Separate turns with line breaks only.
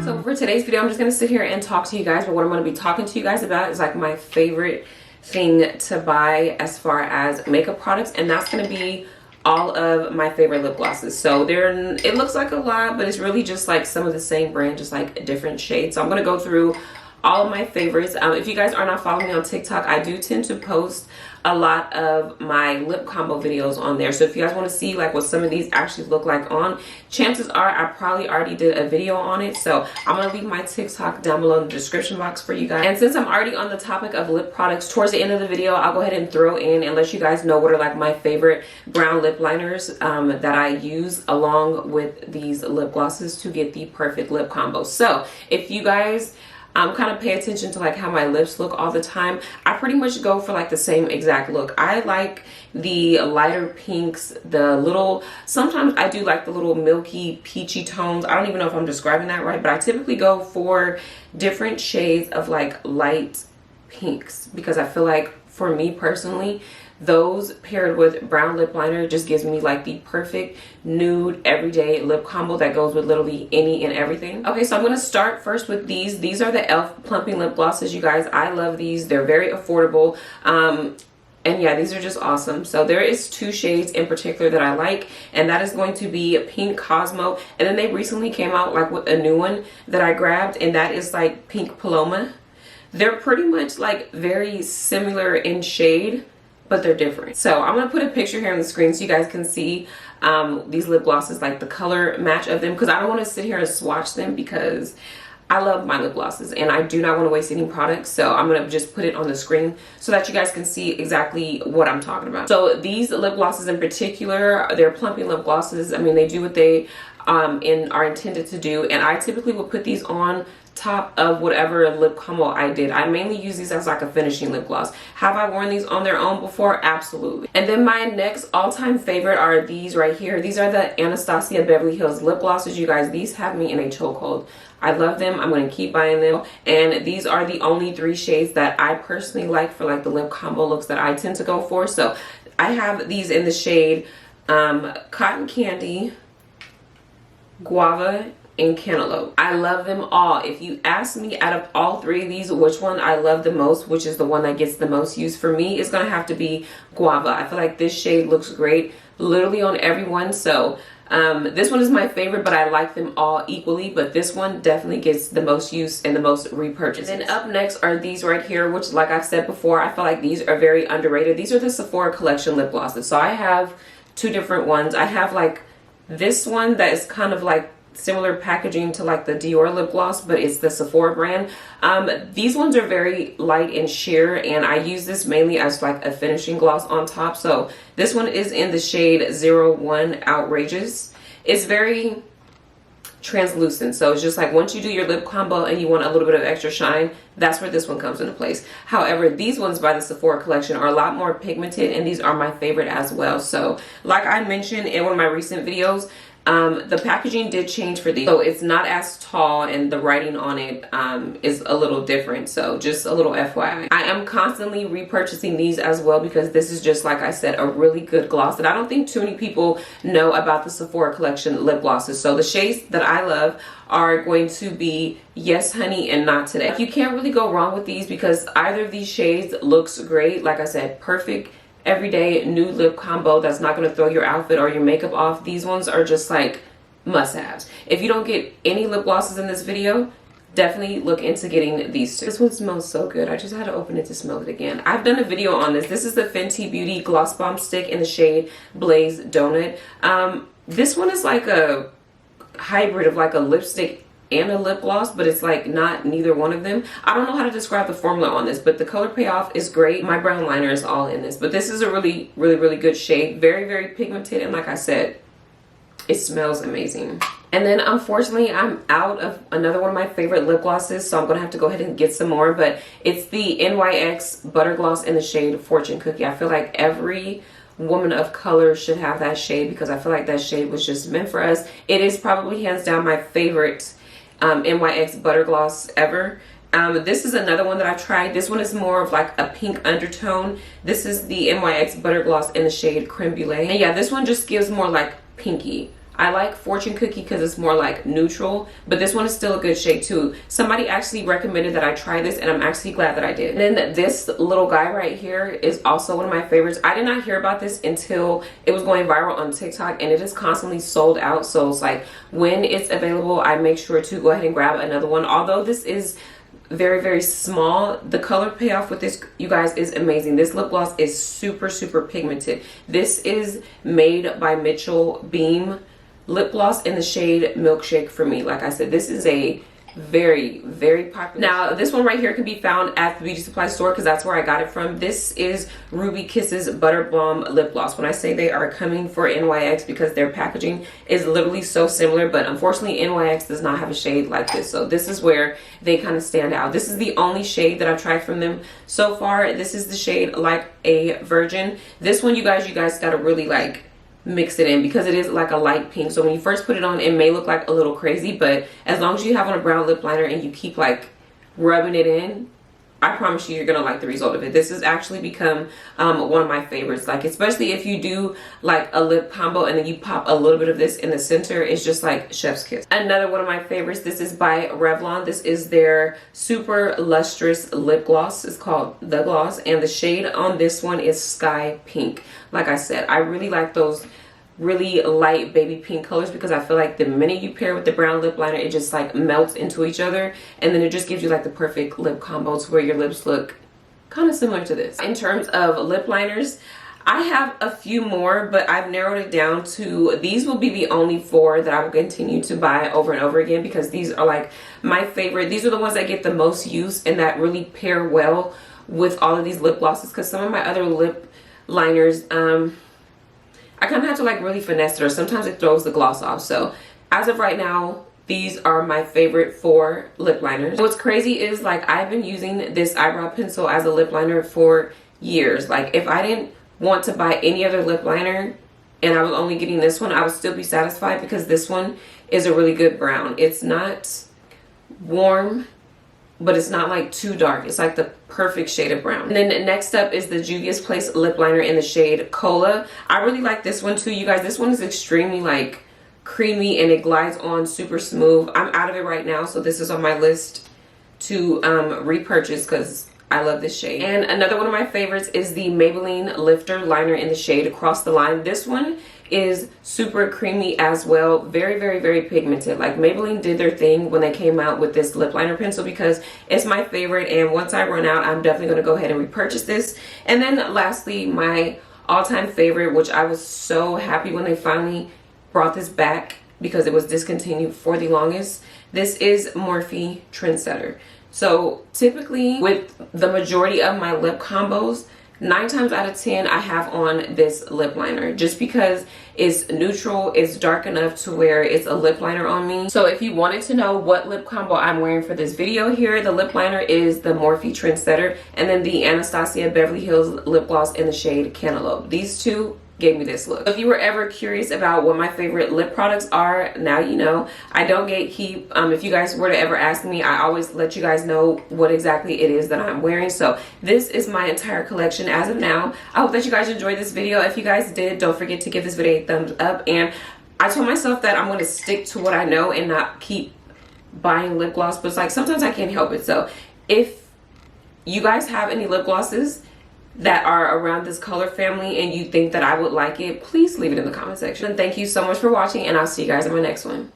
So for today's video, I'm just gonna sit here and talk to you guys, but what I'm gonna be talking to you guys about is like my favorite thing to buy as far as makeup products, and that's gonna be all of my favorite lip glosses. So it looks like a lot, but it's really just like some of the same brand, just like different shades. So I'm gonna go through all of my favorites. If you guys are not following me on TikTok, I do tend to post a lot of my lip combo videos on there. So if you guys want to see like what some of these actually look like on, chances are I probably already did a video on it. So I'm gonna leave my TikTok down below in the description box for you guys. And since I'm already on the topic of lip products, towards the end of the video, I'll go ahead and throw in and let you guys know what are like my favorite brown lip liners that I use along with these lip glosses to get the perfect lip combo. So if you guys kind of pay attention to like how my lips look all the time, I pretty much go for like the same exact look. I like the lighter pinks, sometimes I do like the little milky peachy tones. I don't even know if I'm describing that right, but I typically go for different shades of like light pinks because I feel like for me personally, those paired with brown lip liner just gives me like the perfect nude everyday lip combo that goes with literally any and everything. Okay, so I'm gonna start first with these. These are the e.l.f. plumping lip glosses, you guys. I love these. They're very affordable. And yeah, these are just awesome. So there is two shades in particular that I like, and that is going to be Pink Cosmo, and then they recently came out like with a new one that I grabbed, and that is like Pink Paloma. They're pretty much like very similar in shade, but they're different. So I'm gonna put a picture here on the screen so you guys can see these lip glosses, like the color match of them, because I don't want to sit here and swatch them because I love my lip glosses and I do not want to waste any products. So I'm gonna just put it on the screen so that you guys can see exactly what I'm talking about. So these lip glosses in particular, they're plumping lip glosses. I mean, they do what they are intended to do, and I typically will put these on top of whatever lip combo I did. I mainly use these as like a finishing lip gloss. Have I worn these on their own before? Absolutely. And then my next all-time favorite are these right here. These are the Anastasia Beverly Hills lip glosses, you guys. These have me in a chokehold. I love them. I'm going to keep buying them. And these are the only three shades that I personally like for like the lip combo looks that I tend to go for. So I have these in the shade Cotton Candy, Guava, and Cantaloupe. I love them all. If you ask me out of all three of these which one I love the most, which is the one that gets the most use for me, is gonna have to be Guava. I feel like this shade looks great literally on everyone. So this one is my favorite, but I like them all equally, but this one definitely gets the most use and the most repurchases. And then up next are these right here, which like I've said before, I feel like these are very underrated. These are the Sephora collection lip glosses. So I have two different ones. I have like this one that is kind of like similar packaging to like the Dior lip gloss, but it's the Sephora brand. These ones are very light and sheer, and I use this mainly as like a finishing gloss on top. So this one is in the shade 01 Outrageous. It's very translucent, so it's just like once you do your lip combo and you want a little bit of extra shine, that's where this one comes into place. However, these ones by the Sephora collection are a lot more pigmented, and these are my favorite as well. So like I mentioned in one of my recent videos, the packaging did change for these, so it's not as tall and the writing on it is a little different. So just a little FYI. I am constantly repurchasing these as well because this is just, like I said, a really good gloss, and I don't think too many people know about the Sephora collection lip glosses. So the shades that I love are going to be Yes Honey and Not Today. You can't really go wrong with these because either of these shades looks great. Like I said, perfect everyday nude lip combo that's not going to throw your outfit or your makeup off. These ones are just like must-haves. If you don't get any lip glosses in this video, definitely look into getting these two. This one smells so good. I just had to open it to smell it again. I've done a video on this. This is the Fenty Beauty Gloss Bomb Stick in the shade Blaze Donut. This one is like a hybrid of like a lipstick and a lip gloss, but it's like not neither one of them. I don't know how to describe the formula on this, but the color payoff is great. My brown liner is all in this, but this is a really good shade. Very pigmented, and like I said, it smells amazing. And then unfortunately I'm out of another one of my favorite lip glosses, so I'm gonna have to go ahead and get some more, but it's the NYX Butter Gloss in the shade Fortune Cookie. I feel like every woman of color should have that shade because I feel like that shade was just meant for us. It is probably hands down my favorite NYX butter gloss ever. This is another one that I tried. This one is more of like a pink undertone. This is the NYX butter gloss in the shade Creme Brulee, and yeah, this one just gives more like pinky. I like Fortune Cookie because it's more like neutral, but this one is still a good shade too. Somebody actually recommended that I try this, and I'm actually glad that I did. And then this little guy right here is also one of my favorites. I did not hear about this until it was going viral on TikTok, and it is constantly sold out. So it's like when it's available, I make sure to go ahead and grab another one. Although this is very, very small, the color payoff with this, you guys, is amazing. This lip gloss is super, super pigmented. This is made by Mitchell Beam lip gloss in the shade Milkshake for me. Like I said, this is a very, very popular. Now this one right here can be found at the beauty supply store because that's where I got it from. This is Ruby Kisses Butter Balm lip gloss. When I say they are coming for NYX, because their packaging is literally so similar, but unfortunately NYX does not have a shade like this, so this is where they kind of stand out. This is the only shade that I've tried from them so far. This is the shade Like a Virgin. This one, you guys gotta really like mix it in because it is like a light pink. So when you first put it on, it may look like a little crazy, but as long as you have on a brown lip liner and you keep like rubbing it in, I promise you're gonna like the result of it. This has actually become one of my favorites, like especially if you do like a lip combo and then you pop a little bit of this in the center. It's just like chef's kiss. Another one of my favorites, this is by Revlon. This is their super lustrous lip gloss. It's called The Gloss, and the shade on this one is Sky Pink. Like I said, I really like those really light baby pink colors because I feel like the minute you pair with the brown lip liner, it just like melts into each other, and then it just gives you like the perfect lip combo to where your lips look kind of similar to this. In terms of lip liners, I have a few more, but I've narrowed it down to these will be the only 4 that I will continue to buy over and over again because these are like my favorite. These are the ones that get the most use and that really pair well with all of these lip glosses, because some of my other lip liners, I kind of have to like really finesse it, or sometimes it throws the gloss off. So as of right now, these are my favorite 4 lip liners. What's crazy is like I've been using this eyebrow pencil as a lip liner for years. Like if I didn't want to buy any other lip liner and I was only getting this one, I would still be satisfied because this one is a really good brown. It's not warm, but it's not like too dark. It's like the perfect shade of brown. And then next up is the Juvia's Place lip liner in the shade Cola. I really like this one too, you guys. This one is extremely like creamy and it glides on super smooth. I'm out of it right now, so this is on my list to repurchase because I love this shade. And another one of my favorites is the Maybelline Lifter liner in the shade Across the Line. This one is super creamy as well. Very, very, very pigmented. Like Maybelline did their thing when they came out with this lip liner pencil because it's my favorite, and once I run out, I'm definitely going to go ahead and repurchase this. And then lastly, my all-time favorite, which I was so happy when they finally brought this back because it was discontinued for the longest. This is Morphe Trendsetter. So typically with the majority of my lip combos, 9 times out of 10 I have on this lip liner just because it's neutral, it's dark enough to where it's a lip liner on me. So if you wanted to know what lip combo I'm wearing for this video here, the lip liner is the Morphe Trendsetter, and then the Anastasia Beverly Hills lip gloss in the shade Cantaloupe. These two gave me this look. If you were ever curious about what my favorite lip products are, now you know. I don't gatekeep. If you guys were to ever ask me, I always let you guys know what exactly it is that I'm wearing. So this is my entire collection as of now. I hope that you guys enjoyed this video. If you guys did, don't forget to give this video a thumbs up. And I told myself that I'm going to stick to what I know and not keep buying lip gloss, but it's like sometimes I can't help it. So if you guys have any lip glosses that are around this color family and you think that I would like it, please leave it in the comment section. And thank you so much for watching, and I'll see you guys in my next one.